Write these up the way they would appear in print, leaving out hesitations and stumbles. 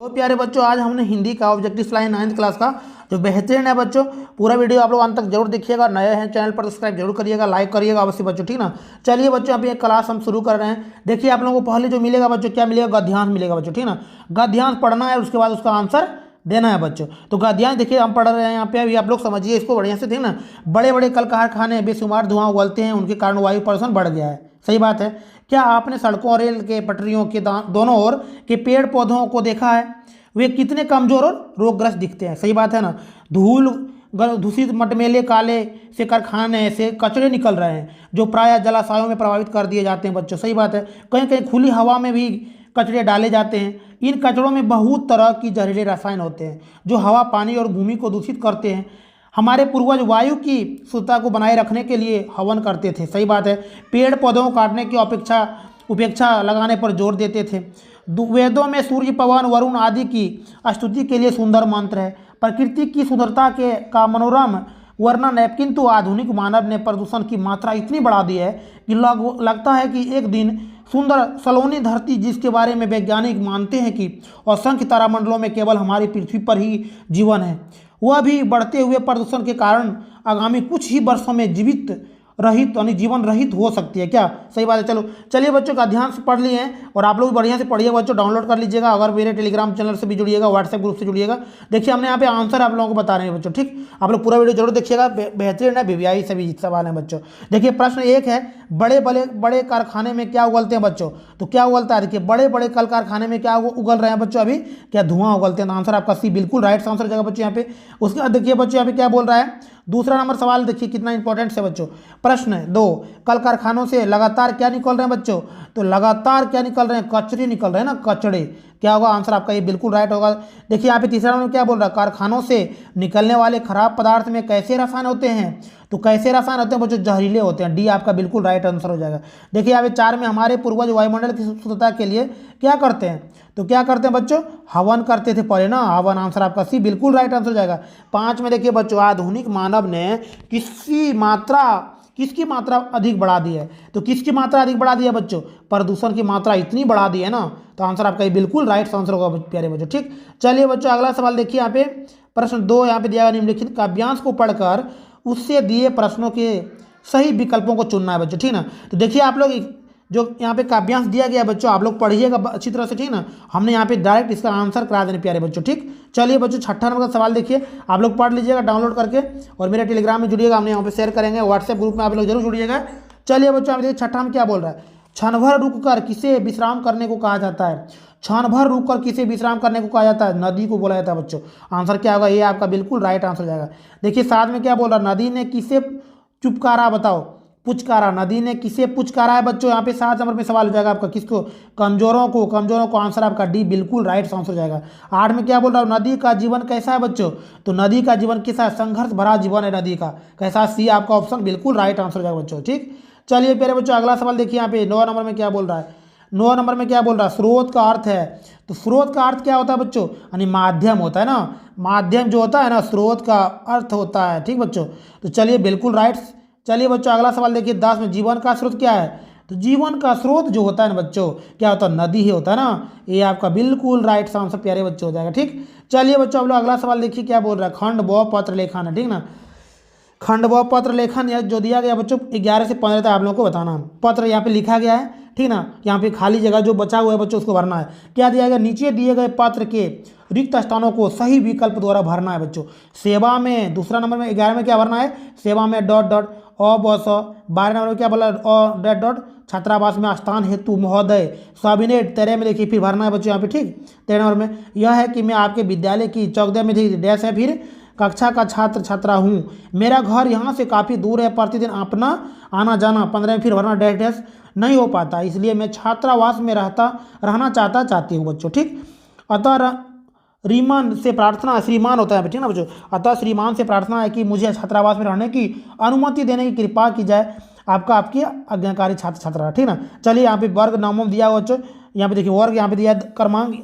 तो प्यारे बच्चों, आज हमने हिंदी का ऑब्जेक्टिव लाइन 9th क्लास का जो बेहतरीन है बच्चों। पूरा वीडियो आप लोग अंत तक जरूर देखिएगा। नए हैं चैनल पर सब्सक्राइब जरूर करिएगा, लाइक करिएगा अवश्य बच्चों, ठीक ना। चलिए बच्चों, अभी एक क्लास हम शुरू कर रहे हैं। देखिए आप लोगों को पहले जो मिलेगा बच्चों, क्या मिलेगा? गद्यांश मिलेगा बच्चों, ठीक ना। गद्यांश पढ़ना है, उसके बाद उसका आंसर देना है बच्चों। तो गद्यांश देखिए हम पढ़ रहे हैं यहाँ पे, अभी आप लोग समझिए इसको बढ़िया से, ठीक ना। बड़े बड़े कल कारखाने बेशुमार धुआं उगलते हैं, उनके कारण वायु प्रदूषण बढ़ गया है। सही बात है। क्या आपने सड़कों और रेल के पटरियों के दोनों ओर के पेड़ पौधों को देखा है? वे कितने कमजोर और रोगग्रस्त दिखते हैं। सही बात है ना। धूल दूषित मटमेले काले से कारखाने से कचरे निकल रहे हैं, जो प्रायः जलाशयों में प्रभावित कर दिए जाते हैं बच्चों। सही बात है। कहीं कहीं खुली हवा में भी कचरे डाले जाते हैं। इन कचड़ों में बहुत तरह की जहरीले रसायन होते हैं, जो हवा, पानी और भूमि को दूषित करते हैं। हमारे पूर्वज वायु की शुद्धता को बनाए रखने के लिए हवन करते थे। सही बात है। पेड़ पौधों को काटने की उपेक्षा लगाने पर जोर देते थे। वेदों में सूर्य, पवन, वरुण आदि की स्तुति के लिए सुंदर मंत्र है। प्रकृति की सुंदरता का मनोरम वर्णन है, किंतु आधुनिक मानव ने प्रदूषण की मात्रा इतनी बढ़ा दी है कि लगता है कि एक दिन सुंदर सलोनी धरती, जिसके बारे में वैज्ञानिक मानते हैं कि असंख्य तारामंडलों में केवल हमारी पृथ्वी पर ही जीवन है, वह भी बढ़ते हुए प्रदूषण के कारण आगामी कुछ ही वर्षों में जीवन रहित हो सकती है। क्या? सही बात है। चलो चलिए बच्चों का ध्यान से पढ़ लिए हैं, और आप लोग बढ़िया से पढ़िए बच्चों, डाउनलोड कर लीजिएगा। अगर मेरे टेलीग्राम चैनल से भी जुड़िएगा, व्हाट्सएप ग्रुप से जुड़िएगा। देखिए हमने यहाँ पे आंसर आप लोगों को बता रहे हैं बच्चों, ठीक। आप लोग पूरा वीडियो जरूर देखिएगा, बेहतरीन है, वीवीआई से भी सवाल है बच्चों। देखिए प्रश्न एक है, बड़े बड़े कारखाने में क्या उगलते हैं बच्चों? तो क्या उगलता है? देखिए बड़े बड़े कल कारखाने में क्या उगल रहे हैं बच्चों? अभी क्या धुआं उगलते हैं। आंसर आपका सी बिल्कुल राइट आंसर जगह बच्चों यहाँ पे। उसके बाद देखिए बच्चों यहाँ पे क्या बोल रहा है, दूसरा नंबर सवाल देखिए कितना इंपॉर्टेंट है बच्चों। प्रश्न 2, कल कारखानों से लगातार क्या निकल रहे हैं बच्चों? तो लगातार क्या निकल रहे हैं? कचरे निकल रहे हैं ना, कचड़े। क्या होगा आंसर आपका? ये बिल्कुल राइट होगा। देखिए यहाँ पे तीसरा नंबर क्या बोल रहा है, कारखानों से निकलने वाले खराब पदार्थ में कैसे रसायन होते हैं? तो कैसे रसायन होते हैं बच्चों? जहरीले होते हैं। डी आपका बिल्कुल राइट आंसर हो जाएगा। देखिए यहाँ पे 4 में, हमारे पूर्वज वायुमंडल की शुद्धता के लिए क्या करते हैं? तो क्या करते हैं बच्चों? हवन करते थे पहले ना, हवन। आंसर आपका सी बिल्कुल राइट आंसर हो जाएगा। 5 में देखिए बच्चों, आधुनिक मानव ने किसकी मात्रा अधिक बढ़ा दी है? तो किसकी मात्रा अधिक बढ़ा दी है बच्चों? प्रदूषण की मात्रा इतनी बढ़ा दी है ना। तो आंसर आपका ये बिल्कुल राइट आंसर होगा प्यारे बच्चों, ठीक। चलिए बच्चों अगला सवाल देखिए यहाँ पे। प्रश्न 2 यहाँ पे दिया गया, निम्नलिखित काव्यांश को पढ़कर उससे दिए प्रश्नों के सही विकल्पों को चुनना है बच्चों, ठीक ना। तो देखिए आप लोग जो यहाँ पे काव्यांश दिया गया है बच्चों, आप लोग पढ़िएगा अच्छी तरह से, ठीक ना। हमने यहाँ पे डायरेक्ट इसका आंसर करा देने प्यारे बच्चों, ठीक। चलिए बच्चों 6ठा नंबर का सवाल देखिए, आप लोग पढ़ लीजिएगा डाउनलोड करके, और मेरे टेलीग्राम में जुड़िएगा, हमने यहाँ पे शेयर करेंगे, व्हाट्सएप ग्रुप में आप लोग जरूर जुड़िएगा। चलिए बच्चों आप देखिए 6ठा में क्या बोल रहा है, क्षण भर रुक कर किसे विश्राम करने को कहा जाता है? क्षण भर रुक कर किसे विश्राम करने को कहा जाता है? नदी को बोला जाता है बच्चों। आंसर क्या होगा? ये आपका बिल्कुल राइट आंसर हो जाएगा। देखिए 7 में क्या बोल रहा है, नदी ने किसे चुपकारा? बताओ। पुचकारा। नदी ने किसे पुचकारा है बच्चों? यहाँ पे 7 नंबर में सवाल हो जाएगा आपका, किसको? कमजोरों को। आंसर आपका डी बिल्कुल राइट आंसर हो जाएगा। 8 में क्या बोल रहा हूँ, नदी का जीवन कैसा है बच्चों? तो नदी का जीवन कैसा है? संघर्ष भरा जीवन है नदी का। कैसा? सी आपका ऑप्शन बिल्कुल राइट आंसर हो जाएगा बच्चों, ठीक। चलिए प्यारे बच्चों अगला सवाल देखिए यहाँ पे 9 नंबर में क्या बोल रहा है। 9 नंबर में क्या बोल रहा है, स्रोत का अर्थ है। तो स्रोत का अर्थ क्या होता है बच्चों? यानी माध्यम होता है ना। माध्यम जो होता है ना, स्रोत का अर्थ होता है, ठीक बच्चों। तो चलिए बिल्कुल राइट। चलिए बच्चों अगला सवाल देखिए 10 में, जीवन का स्रोत क्या है? तो जीवन का स्रोत जो होता है ना बच्चों, क्या होता है? नदी ही होता है ना। ये आपका बिल्कुल राइट आंसर प्यारे बच्चों हो जाएगा, ठीक। चलिए बच्चों अब लोग अगला सवाल देखिए क्या बोल रहा है, खंड व पत्र लेखन है, ठीक ना। खंड व पत्र लेखन जो दिया गया बच्चों 11 से 15 तक आप लोगों को बताना। पत्र यहाँ पे लिखा गया है, ठीक ना। यहाँ पे खाली जगह जो बचा हुआ है बच्चों उसको भरना है। क्या दिया गया, नीचे दिए गए पत्र के रिक्त स्थानों को सही विकल्प द्वारा भरना है बच्चों। सेवा में, दूसरा नंबर में 11 में क्या भरना है, सेवा में डॉट डॉट अ ब स। 12 नंबर में क्या बोला, अ डॉट डॉट छात्रावास में स्थान हेतु महोदय स्वाभिनेट। 13 में देखिए फिर भरना है बच्चों यहाँ पे, ठीक। 13 नंबर में यह है कि मैं आपके विद्यालय की चौदह में डैश है, फिर कक्षा का छात्र छात्रा हूँ, मेरा घर यहाँ से काफ़ी दूर है, प्रतिदिन अपना आना जाना। 15 में फिर भरना डैश डैश नहीं हो पाता, इसलिए मैं छात्रावास में रहना चाहती हूँ बच्चों, ठीक। अतः रीमान से प्रार्थना, श्रीमान होता है ठीक ना बच्चों। अतः श्रीमान से प्रार्थना है कि मुझे छात्रावास में रहने की अनुमति देने की कृपा की जाए। आपकी आज्ञाकारी छात्र छात्रा, ठीक ना। चलिए यहाँ पे वर्ग नामों दिया हुआ बच्चों, यहाँ पे देखिए वर्ग यहाँ पे दिया क्रमांक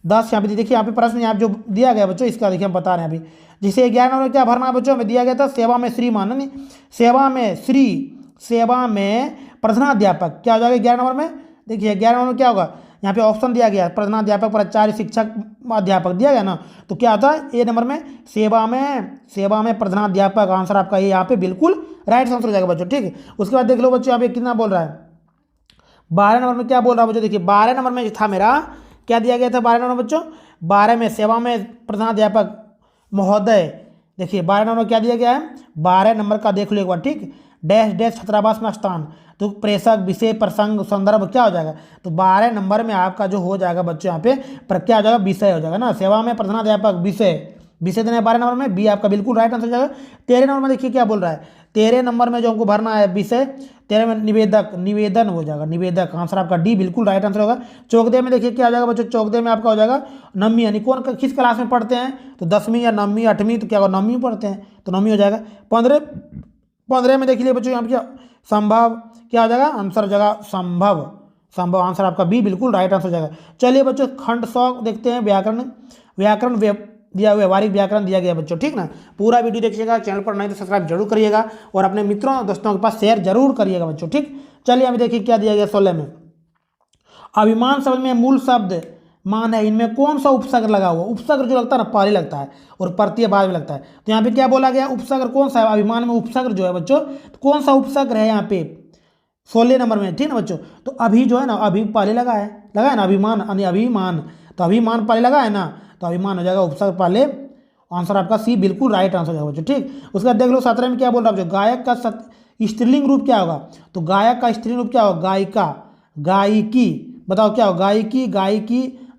10। यहाँ पे देखिए यहाँ पे प्रश्न यहाँ जो दिया गया बच्चों इसका देखिए हम बता रहे हैं अभी। जैसे 11 नंबर क्या भरना है बच्चों, हमें दिया गया था सेवा में श्रीमान, नहीं सेवा में प्रधानाध्यापक क्या हो जाएगा 11 नंबर में। देखिए 11 नंबर में क्या होगा, यहाँ पे ऑप्शन दिया गया प्रधानाध्यापक, प्राचार्य, शिक्षक, अध्यापक दिया गया ना, तो क्या होता है ए नंबर में सेवा में प्रधानाध्यापक, आंसर आपका ये यहाँ पे बिल्कुल राइट आंसर हो जाएगा बच्चों। ठीक, उसके बाद देख लो बच्चों यहाँ पे कितना बोल रहा है, 12 नंबर में क्या बोल रहा है बच्चों, देखिए 12 नंबर में था मेरा, क्या दिया गया था 12 नंबर बच्चों, 12 में सेवा में प्रधानाध्यापक महोदय, देखिए 12 नंबर क्या दिया गया है, 12 नंबर का देख लो एक बार। ठीक, डैश डैश छात्रावास में स्थान, तो प्रेषक, विषय, प्रसंग, संदर्भ क्या हो जाएगा, तो 12 नंबर में आपका जो हो जाएगा बच्चों यहाँ पे पर क्या हो जाएगा, विषय हो जाएगा ना, सेवा में प्रधानाध्यापक विषय देना है 12 नंबर में, बी आपका बिल्कुल राइट आंसर हो जाएगा। 13 नंबर में देखिए क्या बोल रहा है, 13 नंबर में जो हमको भरना है विषय, 13 में निवेदन हो जाएगा, निवेदक, आंसर आपका डी बिल्कुल राइट आंसर होगा। चौकदे में देखिए क्या हो जाएगा बच्चों, चौकदे में आपका हो जाएगा नवमीं, यानी कौन किस क्लास में पढ़ते हैं, तो 10वीं या 9वीं 8वीं, तो क्या होगा, 9वीं पढ़ते हैं तो 9वीं हो जाएगा। 15 में देख लीजिए बच्चों यहाँ पे क्या संभव, क्या हो जाएगा आंसर जगह संभव, आंसर आपका बी बिल्कुल राइट आंसर हो जाएगा। चलिए बच्चों खंड 100 देखते हैं, व्याकरण दिया हुआ व्यवहारिक व्याकरण दिया गया बच्चों। ठीक ना, पूरा वीडियो देखिएगा, चैनल पर नहीं तो सब्सक्राइब जरूर करिएगा और अपने मित्रों और दोस्तों के पास शेयर जरूर करिएगा बच्चों। ठीक, चलिए अभी देखिए क्या दिया गया 16 में, अभिमान शब्द में मूल शब्द मान है, इनमें कौन सा उपसर्ग लगा हुआ, उपसर्ग जो लगता है ना पहले लगता है और प्रत्यय बाद में लगता है, तो यहाँ पे क्या बोला गया, उपसर्ग कौन सा है, अभिमान में उपसर्ग जो है बच्चों, तो कौन सा उपसर्ग है यहाँ पे 16 नंबर में। ठीक ना बच्चों, तो अभी जो है ना, अभी पहले लगा है ना, अभिमान अभिमान, तो अभिमान पहले लगा है ना, तो अभिमान हो जाएगा उपसर्ग पहले, आंसर आपका सी बिल्कुल राइट आंसर हो जाएगा बच्चों। ठीक, उसके बाद देख लो 17 में क्या बोल रहा है बच्चों, गायक का स्त्रीलिंग रूप क्या होगा, तो गायक का स्त्रीलिंग रूप क्या होगा, गायिका, गायिकी, बताओ क्या होगा,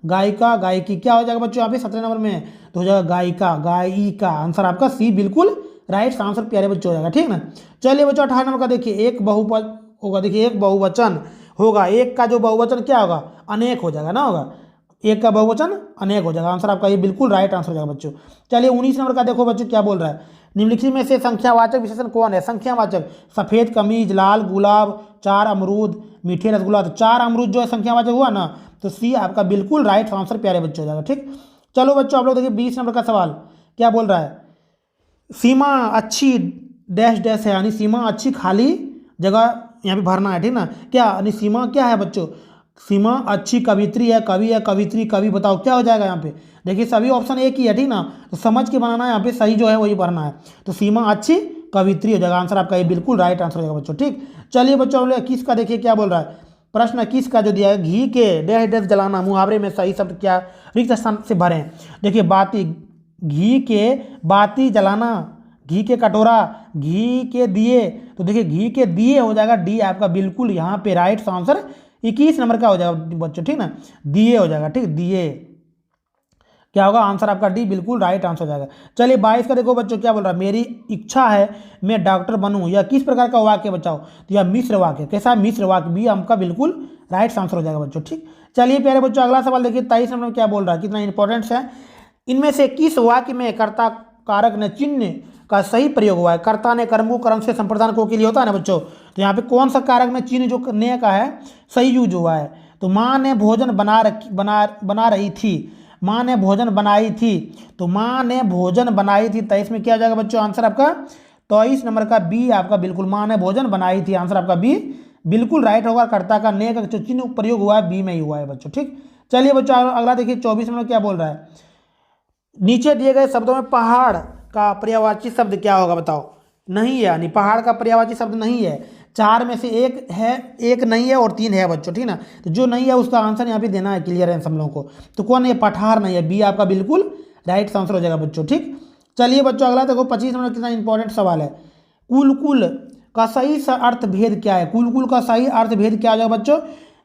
गायिका, गायिकी क्या हो जाएगा बच्चों यहाँ पे 17 नंबर में, तो हो जाएगा गायिका, आंसर आपका सी बिल्कुल राइट आंसर प्यारे बच्चों हो जाएगा। ठीक ना, चलिए बच्चों 18 नंबर का देखिए, एक बहुपद होगा, देखिए एक बहुवचन होगा, एक का जो बहुवचन क्या होगा, अनेक हो जाएगा ना, होगा एक का बहुवचन अनेक हो जाएगा, आंसर आपका ये बिल्कुल राइट आंसर हो जाएगा बच्चों। चलिए 19 नंबर का देखो बच्चों क्या बोल रहा है, निम्नलिखित में से संख्यावाचक विशेषण कौन है, संख्यावाचक, सफ़ेद कमीज, लाल गुलाब, 4 अमरूद, मीठे रसगुल्ला, तो 4 अमरूद जो है संख्यावाचक हुआ ना, तो सी आपका बिल्कुल राइट आंसर प्यारे बच्चों हो जाएगा। ठीक, चलो बच्चों आप लोग देखिए 20 नंबर का सवाल क्या बोल रहा है, सीमा अच्छी डैश डैश है, यानी सीमा अच्छी खाली जगह यहाँ पे भरना है। ठीक ना, क्या यानी सीमा क्या है बच्चों, सीमा अच्छी कवित्री है, कवि है, कवित्री, कवि, बताओ क्या हो जाएगा यहाँ पे, देखिए सभी ऑप्शन एक ही है। ठीक ना, तो समझ के बनाना है, यहाँ पे सही जो है वही भरना है, तो सीमा अच्छी कवित्री हो जाएगा, आंसर आपका ये बिल्कुल राइट आंसर हो जाएगा बच्चों। ठीक, चलिए बच्चों हम लोग 21 का देखिए क्या बोल रहा है, प्रश्न 21 का जो दिया है, घी के डैश डैश जलाना, मुहावरे में सही शब्द क्या रिक्त स्थान से भरें, देखिए बाती, घी के बाती जलाना, घी के कटोरा, घी के दिए, तो देखिए घी के दिए हो जाएगा डी आपका बिल्कुल यहाँ पे राइट आंसर 21 नंबर का हो जाएगा बच्चों। ठीक ना, दिए हो जाएगा, ठीक दिए क्या होगा, आंसर आपका डी बिल्कुल राइट आंसर हो जाएगा। चलिए 22 का देखो बच्चों क्या बोल रहा है, मेरी इच्छा है मैं डॉक्टर बनूं, यह किस प्रकार का वाक्य बचाओ, तो यह मिश्र वाक्य, कैसा मिश्र वाक्य, बी आपका बिल्कुल राइट आंसर हो जाएगा बच्चों। ठीक, चलिए प्यारे बच्चों अगला सवाल देखिए 23 नंबर में क्या बोल रहा है, कितना इंपॉर्टेंट है, इनमें से किस वाक्य में कर्ता कारक ने चिन्ह का सही प्रयोग हुआ है, कर्ता ने कर्म को कर्म से संप्रदान को के लिए होता है ना बच्चों, तो यहाँ पे कौन सा कारक में चिन्ह जो ने का है सही यूज हुआ है, तो माँ ने भोजन बना रही थी, माँ ने भोजन बनाई थी, तो माँ ने भोजन बनाई थी, 23 में क्या हो जाएगा बच्चों, आंसर आपका 23 नंबर का बी आपका बिल्कुल, माँ ने भोजन बनाई थी, आंसर आपका बी बिल्कुल राइट होगा, कर्ता का ने का जो चिन्ह प्रयोग हुआ है बी में ही हुआ है बच्चों। ठीक, चलिए बच्चों अगला देखिए 24 नंबर क्या बोल रहा है, नीचे दिए गए शब्दों में पहाड़ का पर्यायवाची शब्द क्या होगा बताओ, नहीं है, यानी पहाड़ का पर्यायवाची शब्द नहीं है, 4 में से एक है, एक नहीं है और 3 है बच्चों। ठीक ना, तो जो नहीं है उसका आंसर यहाँ पे देना है, क्लियर है सब लोगों को, तो कौन है, पठार नहीं है, बी आपका बिल्कुल राइट आंसर हो जाएगा बच्चों। ठीक, चलिए बच्चों अगला देखो 25 नंबर कितना इंपॉर्टेंट सवाल है, कुल का सही अर्थ भेद क्या है, कुल का सही अर्थ भेद क्या हो जाएगा बच्चों,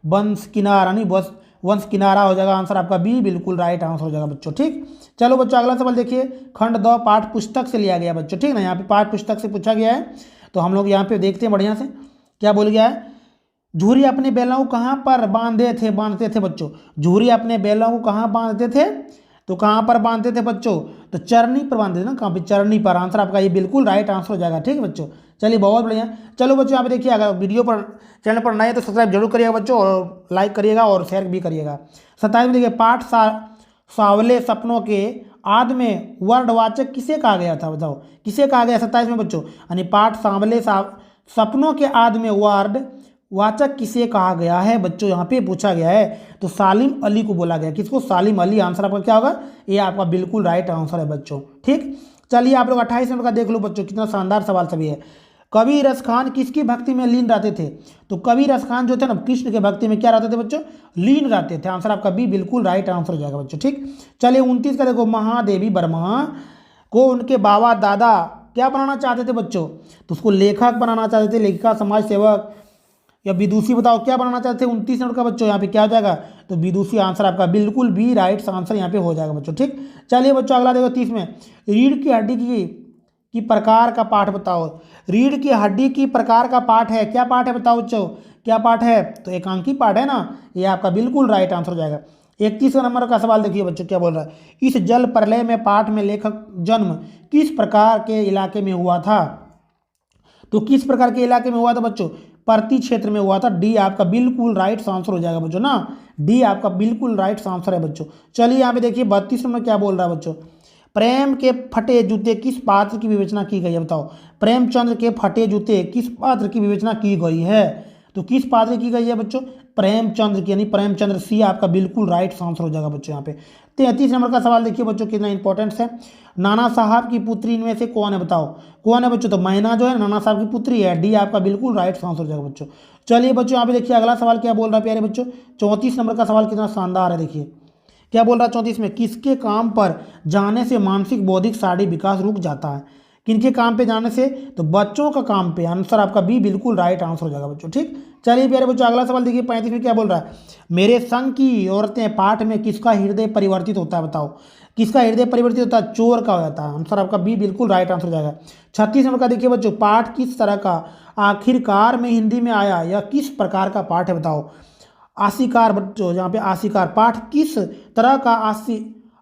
वंश किनारा, यानी वंश किनारा हो जाएगा, आंसर आपका बी बिल्कुल राइट आंसर हो जाएगा बच्चों। ठीक, चलो बच्चों अगला सवाल देखिए, खंड 2 पाठ पुस्तक से लिया गया बच्चों। ठीक ना, यहाँ पे पाठ पुस्तक से पूछा गया है, तो हम लोग यहाँ पे देखते हैं बढ़िया से क्या बोल गया है, झूरी अपने बैलों को कहाँ पर बांधते थे बच्चों, झूरी अपने बैलों को कहाँ बांधते थे, तो कहाँ पर बांधते थे बच्चों, तो चरनी पर बांधते थे ना, कहाँ पे चरनी पर, आंसर आपका ये बिल्कुल राइट आंसर हो जाएगा। ठीक है बच्चों, चलिए बहुत बढ़िया। चलो बच्चों यहाँ पे देखिए, अगर वीडियो पर चैनल पर नए तो सब्सक्राइब जरूर करिएगा बच्चों, और लाइक करिएगा और शेयर भी करिएगा। 27 में देखिए, पाठ सावले सपनों के आदि में वर्णवाचक किसे कहा गया था, बताओ किसे कहा गया 27 में बच्चों, यानी पाठ सांवले सपनों के आदि में वाचक किसे कहा गया है बच्चों, यहाँ पे पूछा गया है तो सालिम अली को बोला गया। किसको? सालिम अली। आंसर आपका क्या होगा? ये आपका बिल्कुल राइट आंसर है बच्चों। ठीक, चलिए आप लोग 28 नंबर का देख लो बच्चों, कितना शानदार सवाल सभी है। कबीर रस खान किसकी भक्ति में लीन रहते थे? तो कबीर रस खान जो थे ना, कृष्ण के भक्ति में क्या रहते थे बच्चों? लीन रहते थे। आंसर आपका बी बिल्कुल राइट आंसर हो जाएगा बच्चों। ठीक, चलिए 29 का देखो, महादेवी वर्मा को उनके बाबा दादा क्या बनाना चाहते थे बच्चों? तो उसको लेखक बनाना चाहते थे, लेखिका, समाज सेवक या विदुषी, बताओ क्या बनाना चाहते थे 29 नंबर का बच्चों? यहाँ पे क्या हो जाएगा? तो विदुषी। आंसर आपका बिल्कुल भी राइट आंसर यहाँ पे हो जाएगा बच्चों। ठीक, चलिए बच्चों अगला देखो 30 में, रीढ़ की हड्डी की प्रकार का पाठ बताओ। रीढ़ की हड्डी की प्रकार का पाठ है, क्या पाठ है बताओ बच्चों? क्या पाठ है? तो एकांकी पाठ है ना, ये आपका बिल्कुल राइट आंसर हो जाएगा। 31 नंबर का सवाल देखिए बच्चों क्या बोल रहा है, इस जल प्रलय में पाठ में लेखक जन्म किस प्रकार के इलाके में हुआ था? तो किस प्रकार के इलाके में हुआ था बच्चों? परती क्षेत्र में हुआ था। डी आपका बिल्कुल राइट आंसर हो जाएगा बच्चों ना, डी आपका बिल्कुल राइट आंसर है बच्चों। चलिए यहाँ पे देखिए 32 नंबर क्या बोल रहा है बच्चों, प्रेम के फटे जूते किस पात्र की विवेचना की गई है बताओ? प्रेमचंद्र के फटे जूते किस पात्र की विवेचना की गई है? तो किस पात्र की गई है बच्चों? प्रेमचंद्र की, यानी प्रेमचंद्र। सी आपका बिल्कुल राइट आंसर हो जाएगा बच्चों यहाँ पे। 33 नंबर का सवाल देखिए बच्चों कितना इंपॉर्टेंट है, नाना साहब की पुत्री इनमें से कौन है बताओ? कौन है बच्चों? तो मैना जो है नाना साहब की पुत्री है। डी आपका बिल्कुल राइट आंसर हो जाएगा बच्चों। चलिए बच्चों यहाँ पे देखिए अगला सवाल क्या बोल रहा है प्यारे बच्चों, 34 नंबर का सवाल कितना शानदार है। देखिए क्या बोल रहा है 34 में, किसके काम पर जाने से मानसिक बौद्धिक शारीरिक विकास रुक जाता है? किनके काम पे जाने से? तो बच्चों का काम पे। आंसर आपका बी बिल्कुल राइट आंसर हो जाएगा बच्चों। ठीक, चलिए प्यारे बच्चों अगला सवाल देखिए 35 में क्या बोल रहा है, मेरे संग की औरतें पाठ में किसका हृदय परिवर्तित होता है बताओ? किसका हृदय परिवर्तित होता है? चोर का हो जाता है। आंसर आपका बी बिल्कुल राइट आंसर हो जाएगा। 36 नंबर का देखिए बच्चों, पाठ किस तरह का आखिरकार में हिंदी में आया या किस प्रकार का पाठ है बताओ? आशिकार बच्चों, यहाँ पे आशिकार पाठ किस तरह का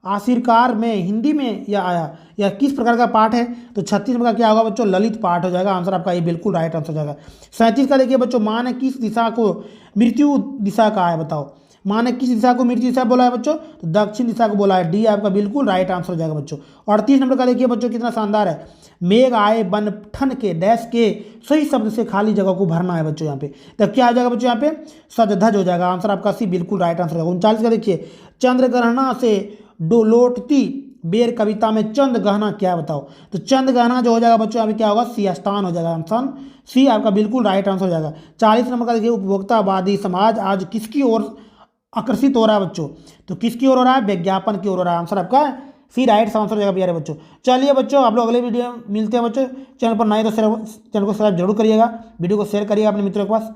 आशिरकार में हिंदी में या आया या किस प्रकार का पाठ है? तो 36 नंबर का क्या होगा बच्चों? ललित पाठ हो जाएगा। आंसर आपका ये बिल्कुल राइट आंसर हो जाएगा। 37 का देखिए बच्चों, माँ ने किस दिशा को मृत्यु दिशा कहा है बताओ? माँ ने किस दिशा को मृत्यु दिशा बोला है बच्चों? तो दक्षिण दिशा को बोला है। डी आपका बिल्कुल राइट आंसर हो जाएगा बच्चों। 38 नंबर का देखिए बच्चों कितना शानदार है, मेघ आए बन ठन के डैश के सही शब्द से खाली जगह को भरना है बच्चों। यहाँ पे तब क्या आ जाएगा बच्चों? यहाँ पे सजधज हो जाएगा। आंसर आपका सी बिल्कुल राइट आंसर होगा। 39 का देखिए, चंद्रग्रहणा से डोलोटती बेर कविता में चंद गहना क्या बताओ? तो चंद गहना जो हो जाएगा बच्चों यहाँ पे क्या होगा? सियास्तान हो जाएगा। आंसर सी आपका बिल्कुल राइट आंसर हो जाएगा। 40 नंबर का देखिए, उपभोक्तावादी समाज आज किसकी ओर आकर्षित हो रहा है बच्चों? तो किसकी ओर हो रहा है? विज्ञापन की ओर हो रहा है। आंसर आपका सी राइट आंसर हो जाएगा प्यारे बच्चों। चलिए बच्चों आप लोग अगले वीडियो में मिलते हैं बच्चों। चैनल पर नए तो चैनल को सब्सक्राइब जरूर करिएगा, वीडियो को शेयर करिएगा अपने मित्रों के पास।